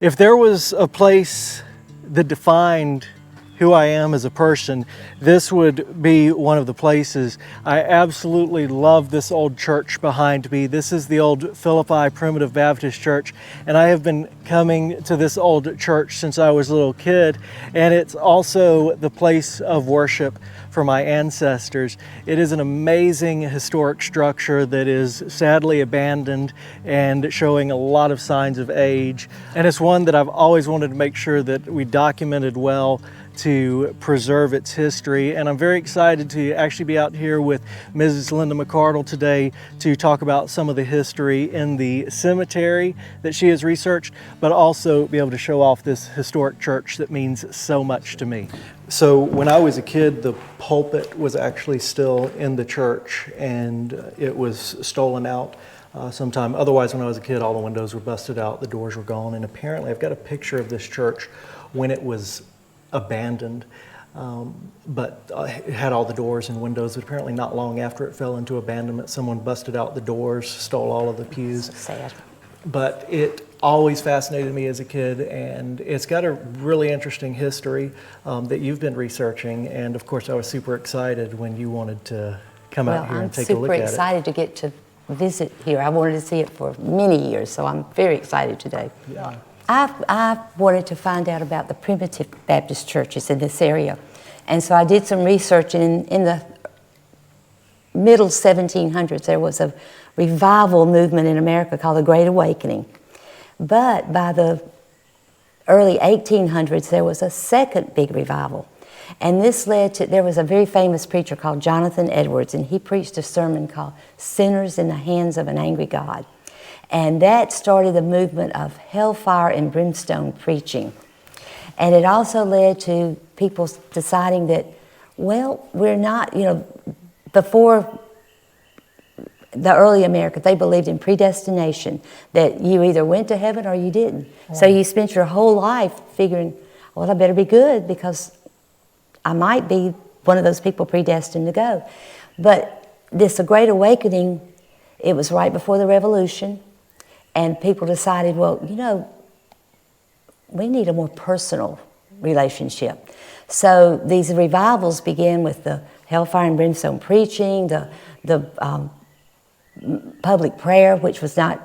If there was a place that defined who I am as a person, this would be one of the places. I absolutely love this old church behind me. This is the old Philippi Primitive Baptist Church, and I have been coming to this old church since I was a little kid, and it's also the place of worship for my ancestors. It is an amazing historic structure that is sadly abandoned and showing a lot of signs of age, and it's one that I've always wanted to make sure that we documented well to preserve its history. And I'm very excited to actually be out here with Mrs. Linda McCardle today to talk about some of the history in the cemetery that she has researched, but also be able to show off this historic church that means so much to me. So when I was a kid, the pulpit was actually still in the church, and it was stolen out sometime. Otherwise, when I was a kid, all the windows were busted out, the doors were gone, and apparently I've got a picture of this church when it was abandoned, but it had all the doors and windows. But apparently not long after it fell into abandonment, someone busted out the doors, stole all of the pews. So sad. But it always fascinated me as a kid, and it's got a really interesting history that you've been researching. And of course, I was super excited when you wanted to come out here and take a look at it. I'm super excited to get to visit here. I wanted to see it for many years, so I'm very excited today. Yeah. I wanted to find out about the primitive Baptist churches in this area. And so I did some research. In the middle 1700s, there was a revival movement in America called the Great Awakening. But by the early 1800s, there was a second big revival. And this led to, there was a very famous preacher called Jonathan Edwards, and he preached a sermon called Sinners in the Hands of an Angry God. And that started the movement of hellfire and brimstone preaching. And it also led to people deciding that, well, we're not, before the early America, they believed in predestination, that you either went to heaven or you didn't. Yeah. So you spent your whole life figuring, well, I better be good because I might be one of those people predestined to go. But this Great Awakening, it was right before the Revolution. And people decided, well, we need a more personal relationship. So these revivals began with the hellfire and brimstone preaching, the public prayer, which was not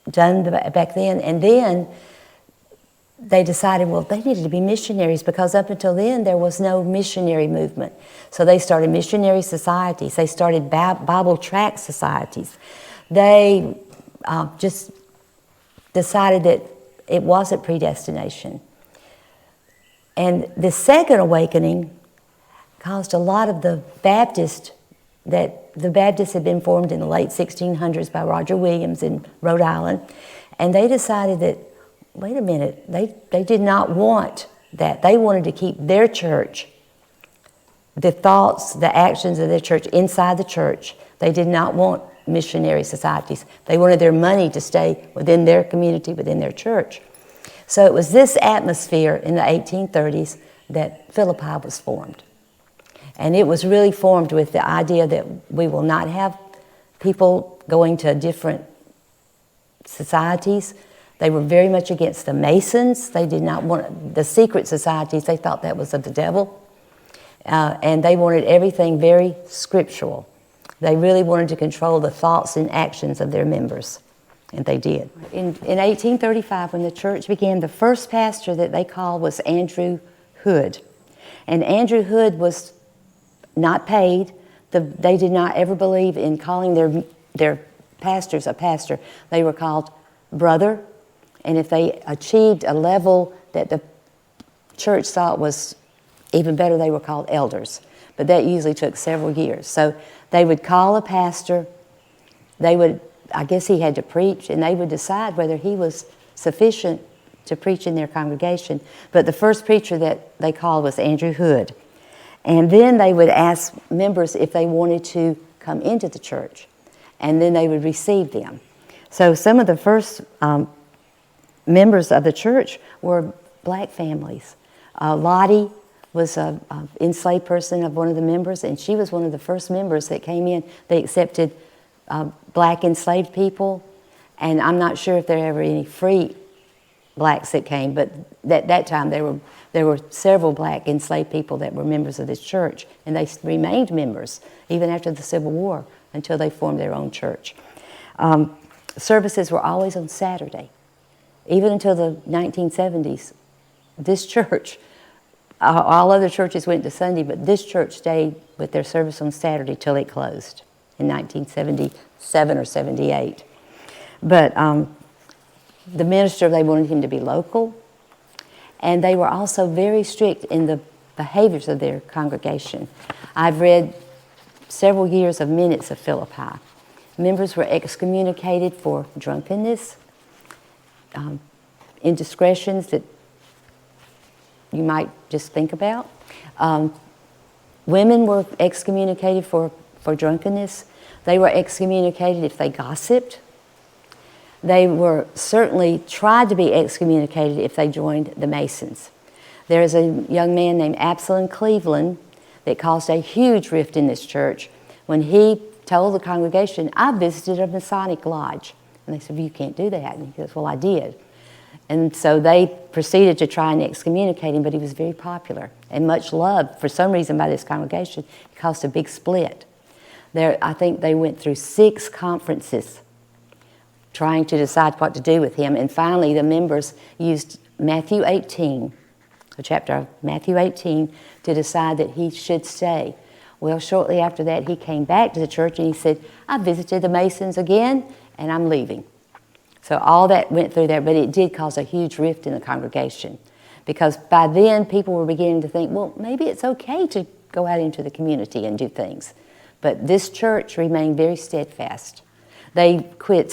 done back then. And then they decided, well, they needed to be missionaries, because up until then there was no missionary movement. So they started missionary societies. They started Bible tract societies. They just decided that it wasn't predestination. And the Second Awakening caused a lot of the Baptists had been formed in the late 1600s by Roger Williams in Rhode Island, and they decided that, wait a minute, they did not want that. They wanted to keep their church, the thoughts, the actions of their church inside the church. They did not want missionary societies. They wanted their money to stay within their community, within their church. So it was this atmosphere in the 1830s that Philippi was formed. And it was really formed with the idea that we will not have people going to different societies. They were very much against the Masons. They did not want the secret societies. They thought that was of the devil. And they wanted everything very scriptural. They really wanted to control the thoughts and actions of their members, and they did. In 1835, when the church began, the first pastor that they called was Andrew Hood. And Andrew Hood was not paid. They did not ever believe in calling their pastors a pastor. They were called brother, and if they achieved a level that the church thought was even better, they were called elders. But that usually took several years. So they would call a pastor, I guess he had to preach, and they would decide whether he was sufficient to preach in their congregation. But the first preacher that they called was Andrew Hood. And then they would ask members if they wanted to come into the church, and then they would receive them. So some of the first members of the church were black families. Lottie was an enslaved person of one of the members, and she was one of the first members that came in. They accepted black enslaved people, and I'm not sure if there were ever any free blacks that came, but at that time there were several black enslaved people that were members of this church, and they remained members even after the Civil War until they formed their own church. Services were always on Saturday. Even until the 1970s, this church, all other churches went to Sunday, but this church stayed with their service on Saturday till it closed in 1977 or 78. But the minister, they wanted him to be local, and they were also very strict in the behaviors of their congregation. I've read several years of minutes of Philippi. Members were excommunicated for drunkenness, indiscretions that you might just think about. Women were excommunicated for drunkenness. They were excommunicated if they gossiped. They were certainly tried to be excommunicated if they joined the Masons. There is a young man named Absalom Cleveland that caused a huge rift in this church when he told the congregation, "I visited a Masonic lodge." And they said, "Well, you can't do that." And he goes, "Well, I did." And so they proceeded to try and excommunicate him, but he was very popular and much loved for some reason by this congregation. It caused a big split. I think they went through 6 conferences trying to decide what to do with him. And finally, the members used Matthew 18, a chapter of Matthew 18, to decide that he should stay. Well, shortly after that, he came back to the church and he said, "I visited the Masons again, and I'm leaving." So all that went through there, but it did cause a huge rift in the congregation because by then people were beginning to think, well, maybe it's okay to go out into the community and do things. But this church remained very steadfast. They quit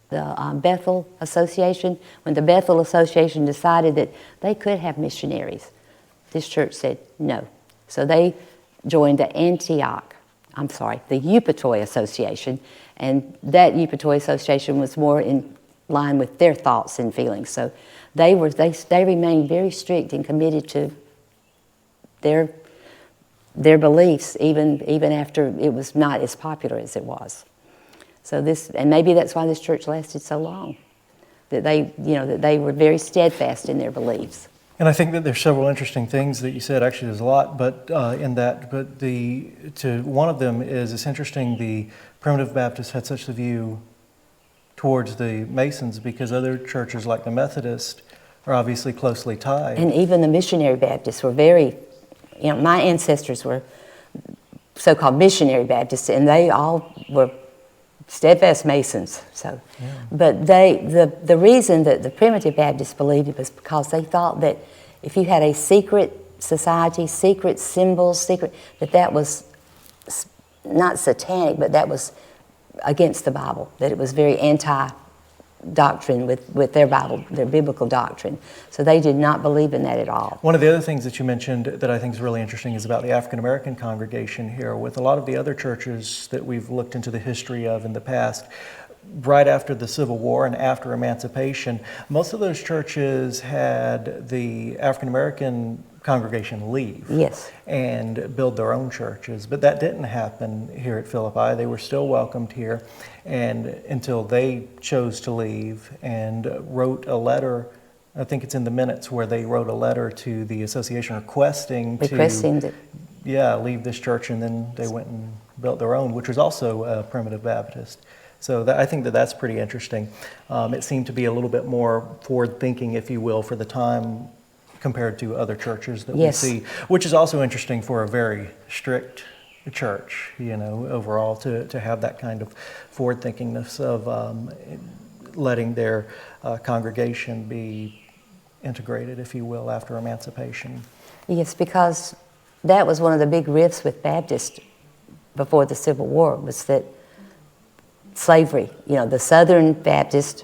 the Bethel Association. When the Bethel Association decided that they could have missionaries, this church said no. So they joined the Eupatoy Association, and that Eupatoy Association was more in line with their thoughts and feelings. So they remained very strict and committed to their beliefs, even after it was not as popular as it was. So and maybe that's why this church lasted so long, that they were very steadfast in their beliefs. And I think that there's several interesting things that you said. Actually, there's a lot, but one of them is it's interesting. The Primitive Baptists had such a view towards the Masons because other churches like the Methodist are obviously closely tied. And even the missionary Baptists were very, my ancestors were so-called missionary Baptists, and they all were steadfast Masons. So, yeah. But the reason that the Primitive Baptists believed it was because they thought that if you had a secret society, secret symbols, that was not satanic, but that was against the Bible, that it was very anti-doctrine with their Bible, their biblical doctrine. So they did not believe in that at all. One of the other things that you mentioned that I think is really interesting is about the African American congregation here. With a lot of the other churches that we've looked into the history of in the past, right after the Civil War and after emancipation, most of those churches had the African American congregation leave. Yes. And build their own churches. But that didn't happen here at Philippi. They were still welcomed here and until they chose to leave and wrote a letter. I think it's in the minutes where they wrote a letter to the association requesting to leave this church, and then they went and built their own, which was also a Primitive Baptist. So I think that's pretty interesting. It seemed to be a little bit more forward-thinking, if you will, for the time compared to other churches that we see, which is also interesting for a very strict church, overall, to have that kind of forward-thinkingness of letting their congregation be integrated, if you will, after emancipation. Yes, because that was one of the big rifts with Baptists before the Civil War, was that slavery, the Southern Baptists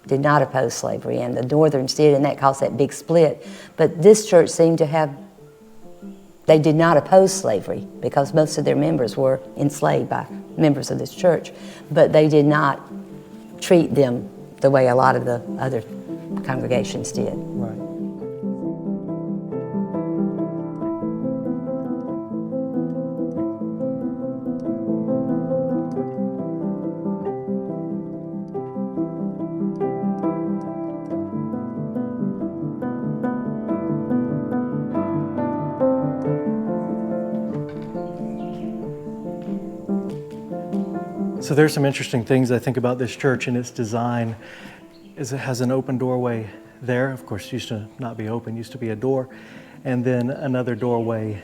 did not oppose slavery, and the Northerns did, and that caused that big split. But this church seemed to they did not oppose slavery because most of their members were enslaved by members of this church, but they did not treat them the way a lot of the other congregations did. Right. So there's some interesting things I think about this church and its design. Is it has an open doorway there. Of course, used to not be open, used to be a door. And then another doorway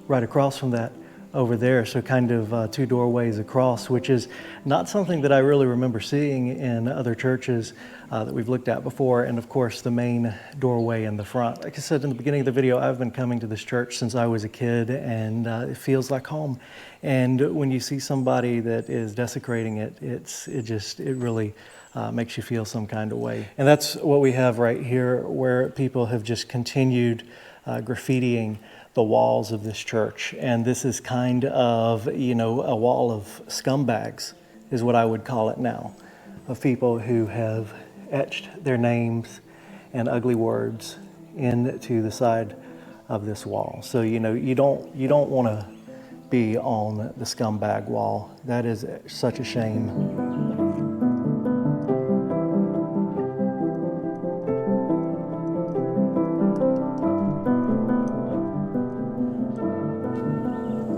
right across from that over there. So kind of two doorways across, which is not something that I really remember seeing in other churches that we've looked at before. And of course, the main doorway in the front. Like I said in the beginning of the video, I've been coming to this church since I was a kid, and it feels like home. And when you see somebody that is desecrating it, it really makes you feel some kind of way. And that's what we have right here, where people have just continued graffitiing the walls of this church. And this is kind of, a wall of scumbags is what I would call it now, of people who have etched their names and ugly words into the side of this wall. So, you don't want to be on the scumbag wall. That is such a shame.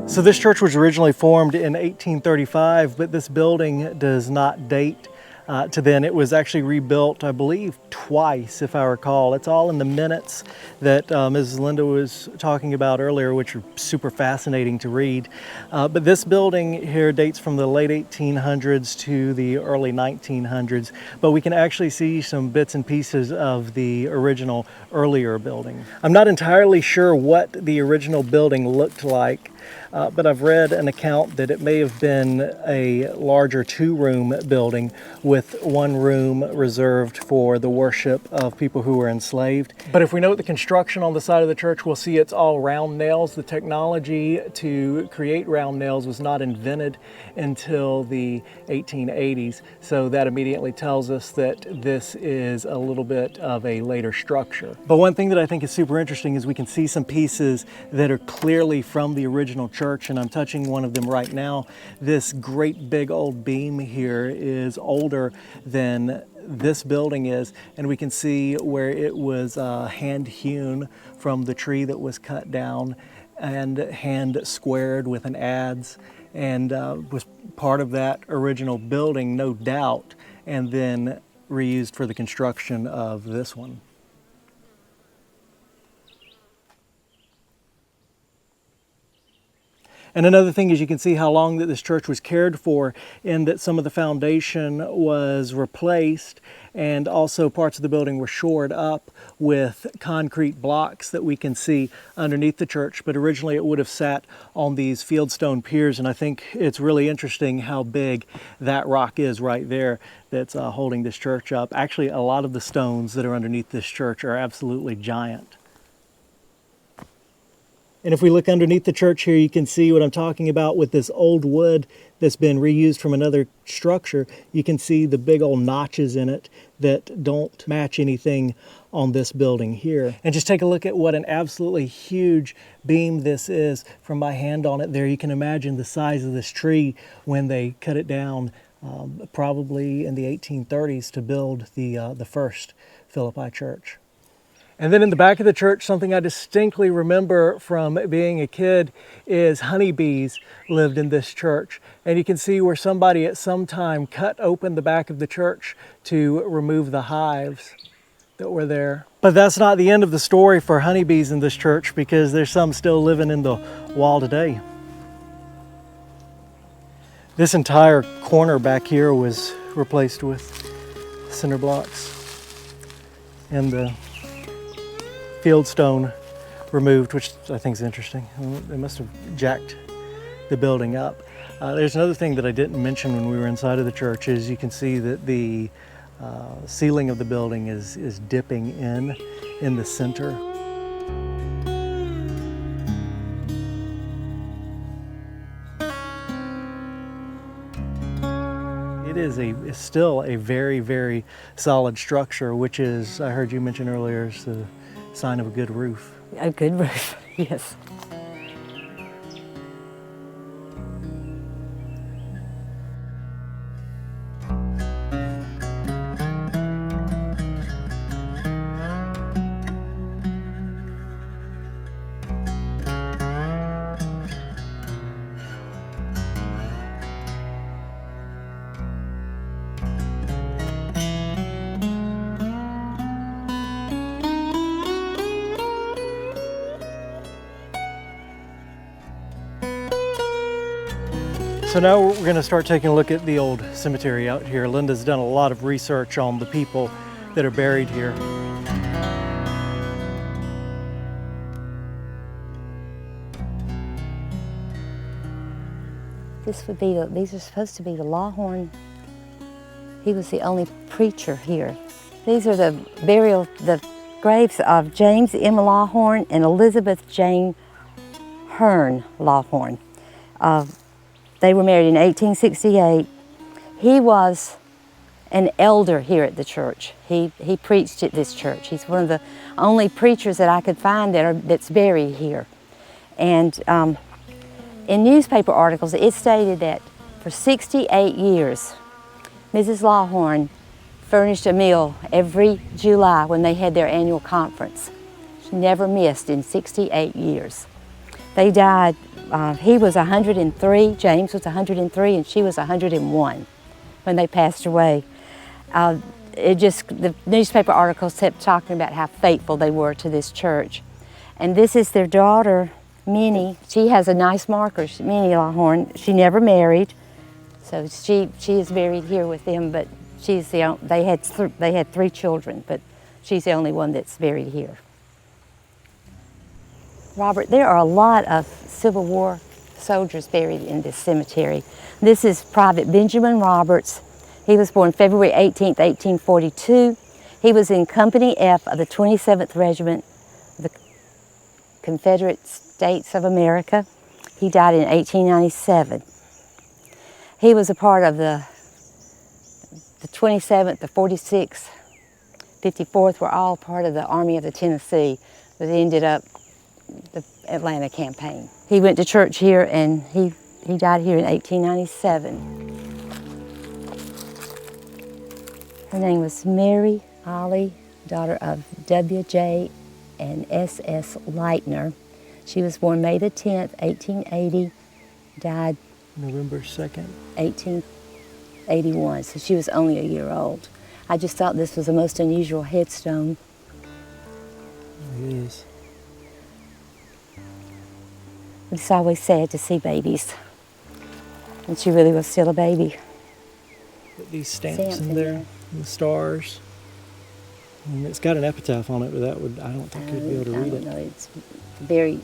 So this church was originally formed in 1835, but this building does not date to then. It was actually rebuilt, I believe, twice, if I recall. It's all in the minutes that Mrs. Linda was talking about earlier, which are super fascinating to read. But this building here dates from the late 1800s to the early 1900s, but we can actually see some bits and pieces of the original earlier building. I'm not entirely sure what the original building looked like, but I've read an account that it may have been a larger two-room building with one room reserved for the worship of people who were enslaved. But if we note the construction on the side of the church, we'll see it's all round nails. The technology to create round nails was not invented until the 1880s, so that immediately tells us that this is a little bit of a later structure. But one thing that I think is super interesting is we can see some pieces that are clearly from the original church, and I'm touching one of them right now. This great big old beam here is older than this building is, and we can see where it was hand hewn from the tree that was cut down and hand squared with an adze, and was part of that original building, no doubt, and then reused for the construction of this one. And another thing is you can see how long that this church was cared for, in that some of the foundation was replaced, and also parts of the building were shored up with concrete blocks that we can see underneath the church. But originally it would have sat on these fieldstone piers, and I think it's really interesting how big that rock is right there that's holding this church up. Actually, a lot of the stones that are underneath this church are absolutely giant. And if we look underneath the church here, you can see what I'm talking about with this old wood that's been reused from another structure. You can see the big old notches in it that don't match anything on this building here. And just take a look at what an absolutely huge beam this is from my hand on it there. You can imagine the size of this tree when they cut it down, probably in the 1830s, to build the first Philippi church. And then in the back of the church, something I distinctly remember from being a kid is honeybees lived in this church. And you can see where somebody at some time cut open the back of the church to remove the hives that were there. But that's not the end of the story for honeybees in this church, because there's some still living in the wall today. This entire corner back here was replaced with cinder blocks, and the fieldstone removed, which I think is interesting. They must have jacked the building up. There's another thing that I didn't mention when we were inside of the church, is you can see that the ceiling of the building is dipping in the center. It is still a very, very solid structure, which is, I heard you mention earlier, is the sign of a good roof. A good roof, yes. So now we're going to start taking a look at the old cemetery out here. Linda's done a lot of research on the people that are buried here. These are supposed to be the Lawhorn. He was the only preacher here. These are the graves of James M. Lawhorn and Elizabeth Jane Hearn Lawhorn. They were married in 1868. He was an elder here at the church. He preached at this church. He's one of the only preachers that I could find that's buried here. And in newspaper articles, it stated that for 68 years, Mrs. Lawhorn furnished a meal every July when they had their annual conference. She never missed in 68 years. They died, he was 103, James was 103, and she was 101 when they passed away. The newspaper articles kept talking about how faithful they were to this church. And this is their daughter, Minnie. She has a nice marker, Minnie Lawhorn. She never married, so she is buried here with them, but they had 3 children, but she's the only one that's buried here. Robert, there are a lot of Civil War soldiers buried in this cemetery. This is Private Benjamin Roberts. He was born February 18th, 1842. He was in Company F of the 27th Regiment, the Confederate States of America. He died in 1897. He was a part of the 27th, the 46th, 54th were all part of the Army of the Tennessee, but they ended up the Atlanta campaign. He went to church here and he died here in 1897. Her name was Mary Ollie, daughter of W.J. and S.S. Leitner. She was born May the 10th, 1880, died November 2nd. 1881, so she was only a year old. I just thought this was the most unusual headstone. It is. It's always sad to see babies. And she really was still a baby. Put these stamps in there, and the stars. And it's got an epitaph on it, but I don't think you'd be able to read it. No, it's very...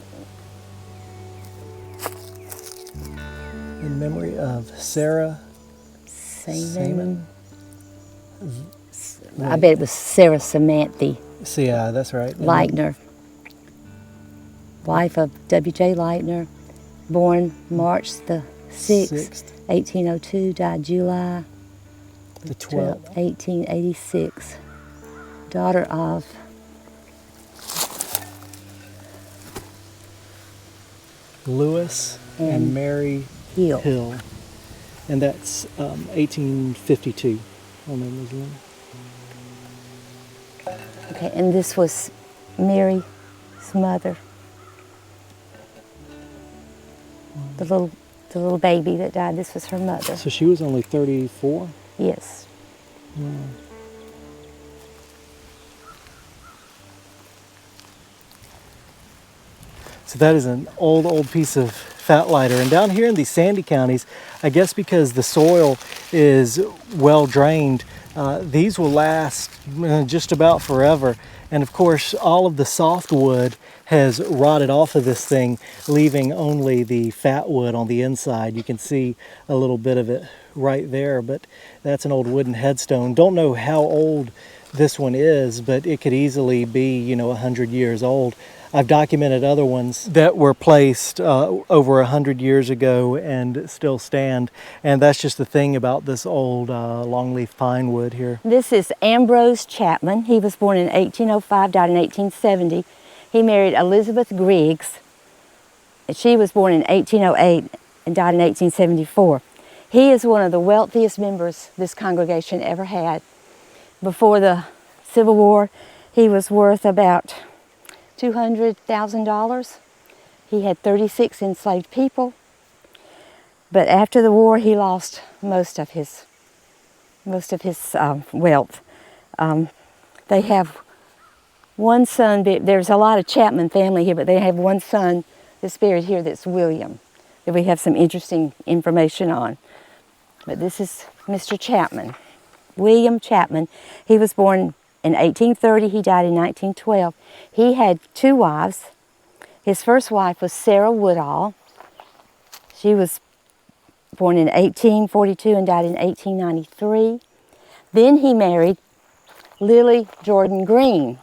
In memory of Sarah Saman. I bet it was Sarah Samantha See, that's right. Leitner, wife of W.J. Leitner, born March the 6th, 1802, died July the 12th, 1886. Daughter of Lewis and Mary Hill. And that's 1852 on the Muslim. Okay, and this was Mary's mother. The little baby that died, this was her mother. So she was only 34? Yes. So that is an old piece of fat lighter. And down here in these sandy counties, I guess because the soil is well drained, these will last just about forever. And of course, all of the softwood has rotted off of this thing, leaving only the fat wood on the inside. You can see a little bit of it right there, but that's an old wooden headstone. Don't know how old this one is, but it could easily be, 100 years old. I've documented other ones that were placed over 100 years ago and still stand. And that's just the thing about this old longleaf pine wood here. This is Ambrose Chapman. He was born in 1805, died in 1870. He married Elizabeth Griggs. She was born in 1808 and died in 1874. He is one of the wealthiest members this congregation ever had. Before the Civil War, he was worth about $200,000. He had 36 enslaved people. But after the war, he lost most of his wealth. They have one son. There's a lot of Chapman family here, but they have one son that's buried here. That's William that we have some interesting information on. But this is Mr. Chapman, William Chapman. He was born in 1830. He died in 1912. He had 2 wives. His first wife was Sarah Woodall. She was born in 1842 and died in 1893. Then he married Lily Jordan Green,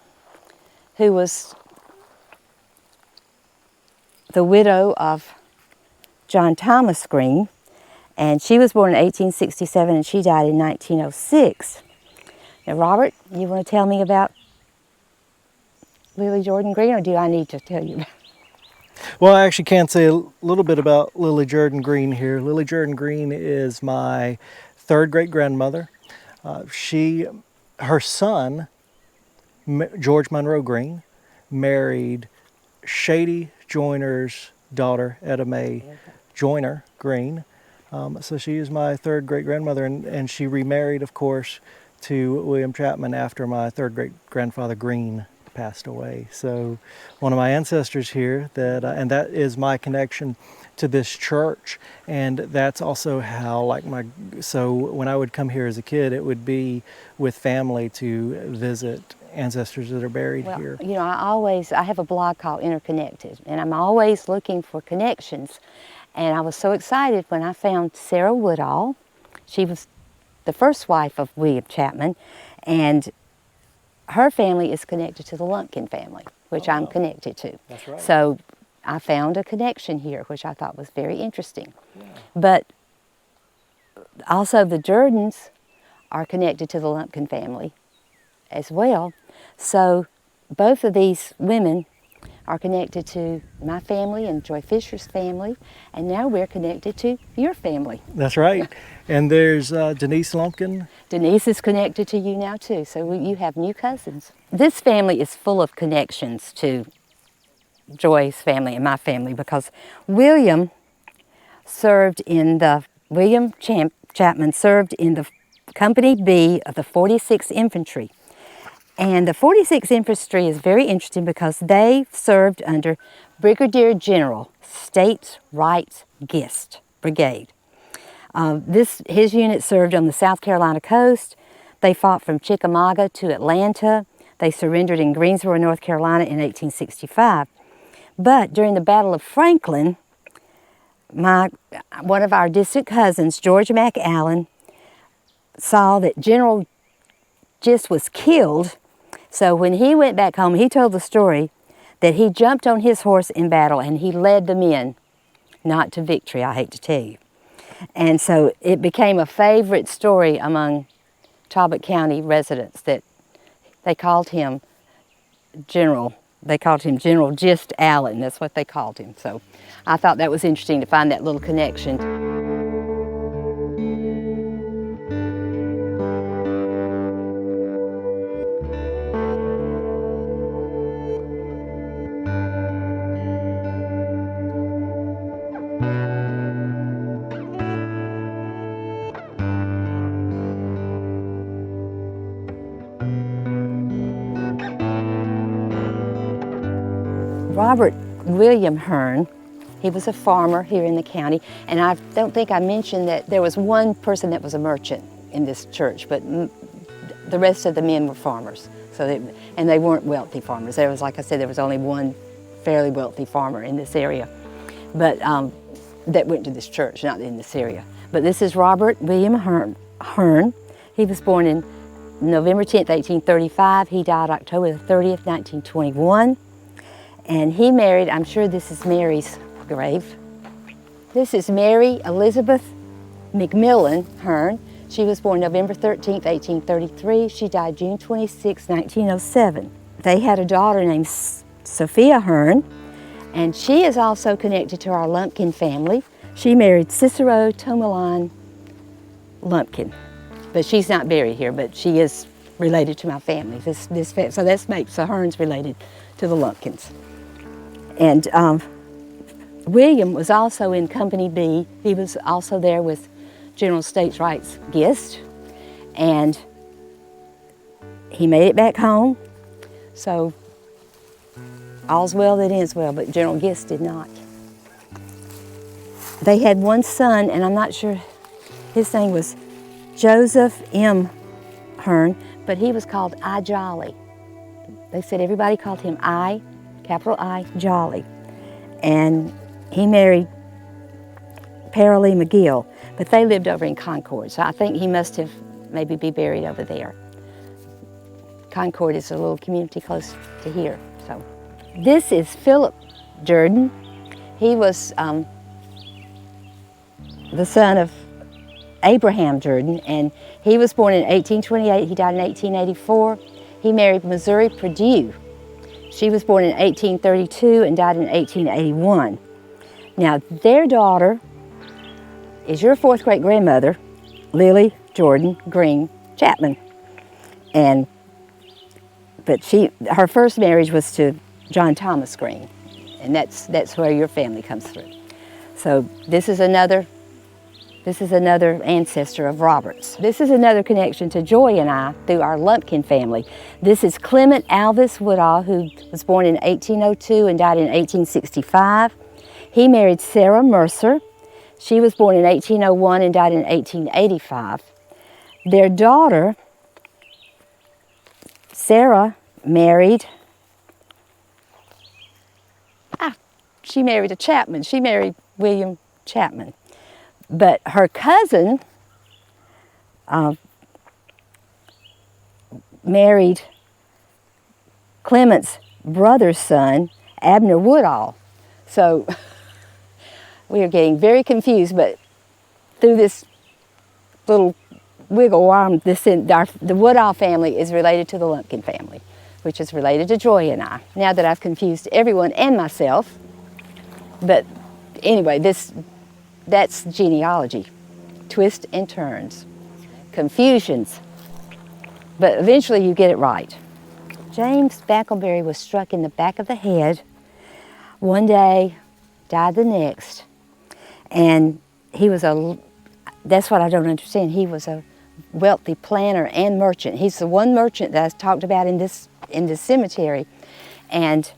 who was the widow of John Thomas Green, and she was born in 1867 and she died in 1906. Now, Robert, you want to tell me about Lily Jordan Green, or do I need to tell you? Well, I actually can say a little bit about Lily Jordan Green here. Lily Jordan Green is my 3rd great-grandmother. Her son, George Monroe Green, married Shady Joyner's daughter, Etta Mae Joyner Green. So she is my 3rd great-grandmother, and she remarried, of course, to William Chapman after my 3rd great-grandfather Green passed away. So one of my ancestors here, and that is my connection to this church, and that's also how so when I would come here as a kid, it would be with family to visit ancestors that are buried here. You know, I have a blog called Interconnected, and I'm always looking for connections. And I was so excited when I found Sarah Woodall. She was the first wife of William Chapman, and her family is connected to the Lumpkin family, which I'm connected to. That's right. So I found a connection here, which I thought was very interesting. Yeah. But also the Jordans are connected to the Lumpkin family as well. So both of these women are connected to my family and Joy Fisher's family, and now we're connected to your family. That's right. And there's Denise Lumpkin. Denise is connected to you now too, so you have new cousins. This family is full of connections to Joy's family and my family, because William served in the, Chapman served in the Company B of the 46th Infantry. And the 46th Infantry is very interesting because they served under Brigadier General States Rights Gist Brigade. His unit served on the South Carolina coast. They fought from Chickamauga to Atlanta. They surrendered in Greensboro, North Carolina in 1865. But during the Battle of Franklin, one of our distant cousins, George McAllen, saw that General Gist was killed. So when he went back home, he told the story that he jumped on his horse in battle and he led the men, not to victory, I hate to tell you. And so it became a favorite story among Talbot County residents that they called him General Gist Allen. That's what they called him. So I thought that was interesting to find that little connection. Robert William Hearn, he was a farmer here in the county, and I don't think I mentioned that there was one person that was a merchant in this church, but the rest of the men were farmers. And they weren't wealthy farmers. There was, like I said, there was only one fairly wealthy farmer in this area, but that went to this church, not in this area. But this is Robert William Hearn. He was born in November 10th, 1835. He died October 30th, 1921. And he married, I'm sure this is Mary's grave. This is Mary Elizabeth McMillan Hearn. She was born November 13th, 1833. She died June 26, 1907. They had a daughter named Sophia Hearn, and she is also connected to our Lumpkin family. She married Cicero Tomalon Lumpkin, but she's not buried here, but she is related to my family. So that makes the Hearns related to the Lumpkins. And William was also in Company B. He was also there with General States Rights Gist, and he made it back home. So all's well that ends well, but General Gist did not. they had one son, and I'm not sure, his name was Joseph M. Hearn, but he was called I Jolly. They said everybody called him I, capital I, Jolly. And he married Paralee McGill, but they lived over in Concord, so I think he must have maybe be buried over there. Concord is a little community close to here. So, this is Philip Jordan. He was the son of Abraham Jordan, and he was born in 1828. He died in 1884. He married Missouri Purdue. She was born in 1832 and died in 1881. Now, their daughter is your fourth great grandmother, Lily Jordan Green Chapman. But her first marriage was to John Thomas Green, and that's where your family comes through. So this is another ancestor of Roberts. This is another connection to Joy and I through our Lumpkin family. This is Clement Alvis Woodall, who was born in 1802 and died in 1865. He married Sarah Mercer. She was born in 1801 and died in 1885. Their daughter, Sarah, married, she married a Chapman. She married William Chapman. But her cousin married Clement's brother's son, Abner Woodall. So we are getting very confused, but through this little wiggle worm, the Woodall family is related to the Lumpkin family, which is related to Joy and I. Now that I've confused everyone and myself, but anyway, that's genealogy. Twists and turns, confusions, but eventually you get it right. James Backleberry was struck in the back of the head one day, died the next, and that's what I don't understand, he was a wealthy planter and merchant. He's the one merchant that I talked about in this cemetery, and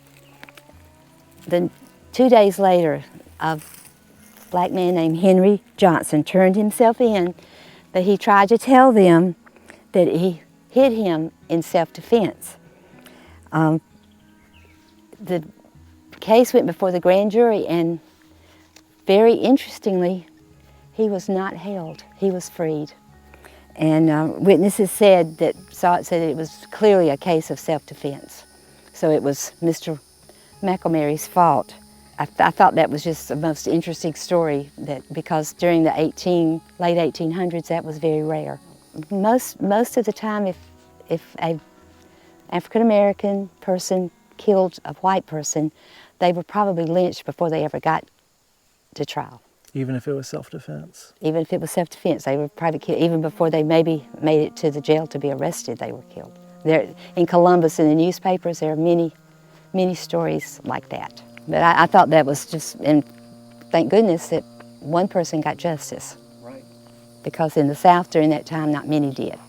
then 2 days later, a black man named Henry Johnson turned himself in, but he tried to tell them that he hit him in self-defense. The case went before the grand jury, and very interestingly, he was not held. He was freed. And witnesses said that it was clearly a case of self-defense. So it was Mr. McElmary's fault. I thought that was just the most interesting story, because during the late 1800s, that was very rare. Most of the time, if an African-American person killed a white person, they were probably lynched before they ever got to trial. Even if it was self-defense? Even if it was self-defense, they were probably killed. Even before they maybe made it to the jail to be arrested, they were killed. There, in Columbus, in the newspapers, there are many, many stories like that. But I thought that was just, and thank goodness that one person got justice. Right. Because in the South during that time, not many did.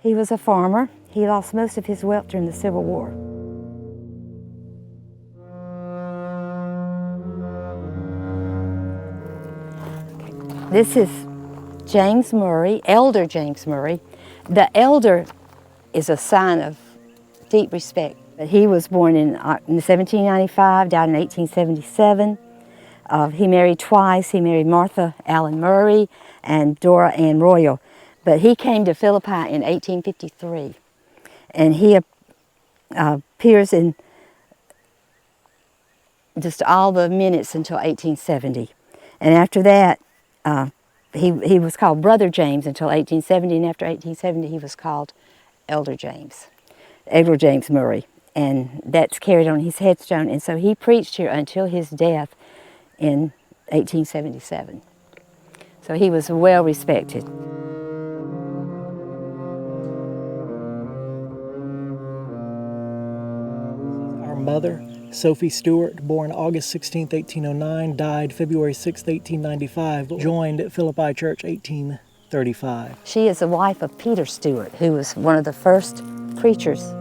He was a farmer. He lost most of his wealth during the Civil War. This is James Murray, Elder James Murray. The elder is a sign of deep respect. He was born in 1795, died in 1877. He married twice. He married Martha Allen Murray and Dora Ann Royal. But he came to Philippi in 1853. And he appears in just all the minutes until 1870. And after that, he was called Brother James until 1870, and after 1870 he was called Elder James Murray, and that's carried on his headstone. And so he preached here until his death in 1877. So he was well respected. Our mother, Sophie Stewart, born August 16, 1809, died February 6, 1895, joined Philippi Church 1835. She is the wife of Peter Stewart, who was one of the first preachers.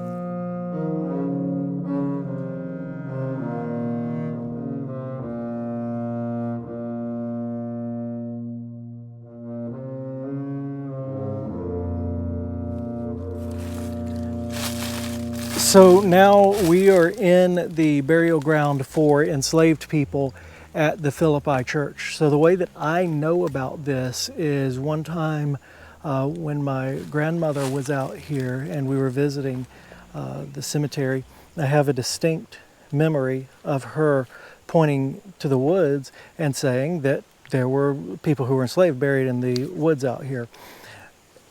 So now we are in the burial ground for enslaved people at the Philippi Church. So the way that I know about this is one time when my grandmother was out here and we were visiting the cemetery, I have a distinct memory of her pointing to the woods and saying that there were people who were enslaved buried in the woods out here.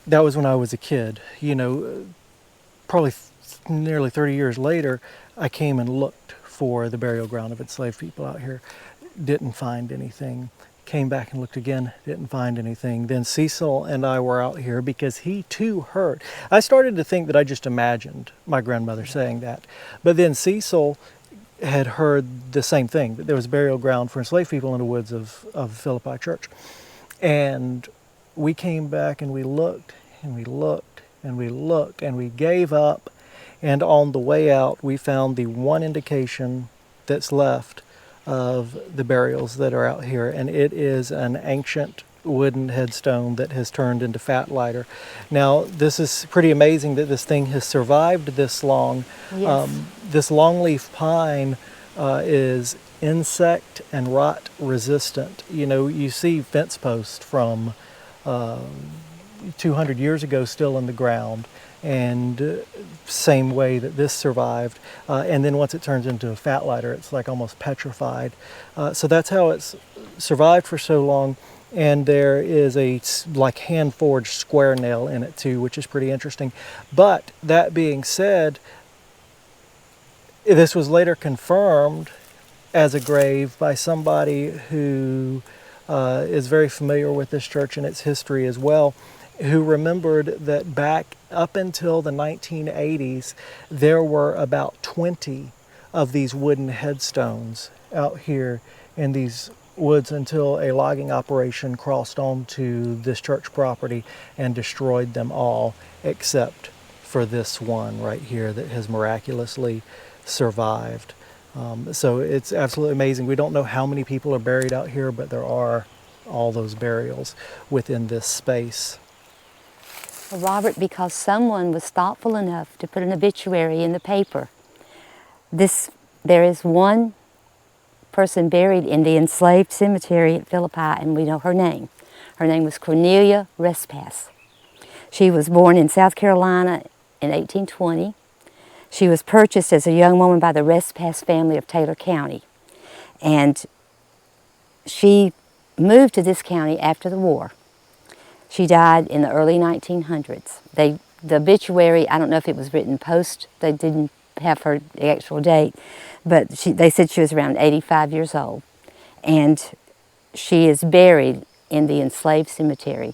That was when I was a kid. You know, probably nearly 30 years later, I came and looked for the burial ground of enslaved people out here. Didn't find anything. Came back and looked again, didn't find anything. Then Cecil and I were out here because he too heard. I started to think that I just imagined my grandmother saying that. But then Cecil had heard the same thing, that there was burial ground for enslaved people in the woods of Philippi Church. And we came back and we looked and we looked and we looked and we gave up. And on the way out, we found the one indication that's left of the burials that are out here, and it is an ancient wooden headstone that has turned into fat lighter. Now, this is pretty amazing that this thing has survived this long. Yes. This longleaf pine is insect and rot resistant. You know, you see fence posts from 200 years ago still in the ground, and same way that this survived. And then once it turns into a fat lighter, it's like almost petrified. So that's how it's survived for so long. And there is a like hand forged square nail in it too, which is pretty interesting. But that being said, this was later confirmed as a grave by somebody who is very familiar with this church and its history as well, who remembered that back up until the 1980s, there were about 20 of these wooden headstones out here in these woods until a logging operation crossed onto this church property and destroyed them all, except for this one right here that has miraculously survived. So it's absolutely amazing. We don't know how many people are buried out here, but there are all those burials within this space. Well, Robert, because someone was thoughtful enough to put an obituary in the paper. There is one person buried in the enslaved cemetery at Philippi, and we know her name. Her name was Cornelia Respass. She was born in South Carolina in 1820. She was purchased as a young woman by the Respass family of Taylor County. And she moved to this county after the war. She died in the early 1900s. The obituary, I don't know if it was written post, they didn't have her the actual date, but they said she was around 85 years old. And she is buried in the enslaved cemetery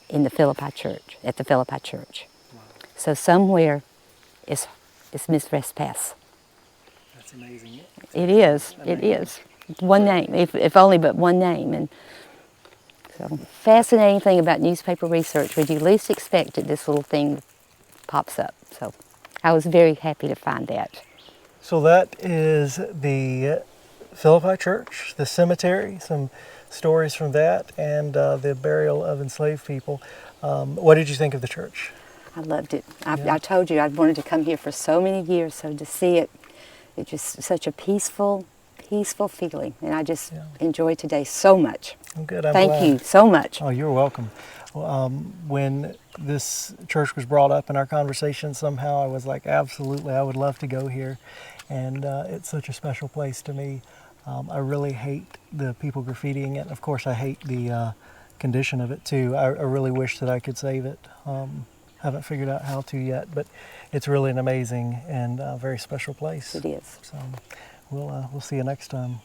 in the Philippi Church, at the Philippi Church. Wow. So somewhere is Miss Respass. That's amazing. It is. It is. One name, if only but one name. And so, fascinating thing about newspaper research, when you least expect it, this little thing pops up. So I was very happy to find that. So that is the Philippi Church, the cemetery, some stories from that, and the burial of enslaved people. What did you think of the church? I loved it. I told you I'd wanted to come here for so many years, so to see it, it's just such a peaceful feeling, and I just enjoyed today so much. Good, I'm Thank glad. you so much. Oh, you're welcome. When this church was brought up in our conversation, somehow I was like, absolutely, I would love to go here, and it's such a special place to me. I really hate the people graffitiing it. Of course, I hate the condition of it too. I really wish that I could save it. Haven't figured out how to yet, but it's really an amazing and very special place. It is. So we'll see you next time.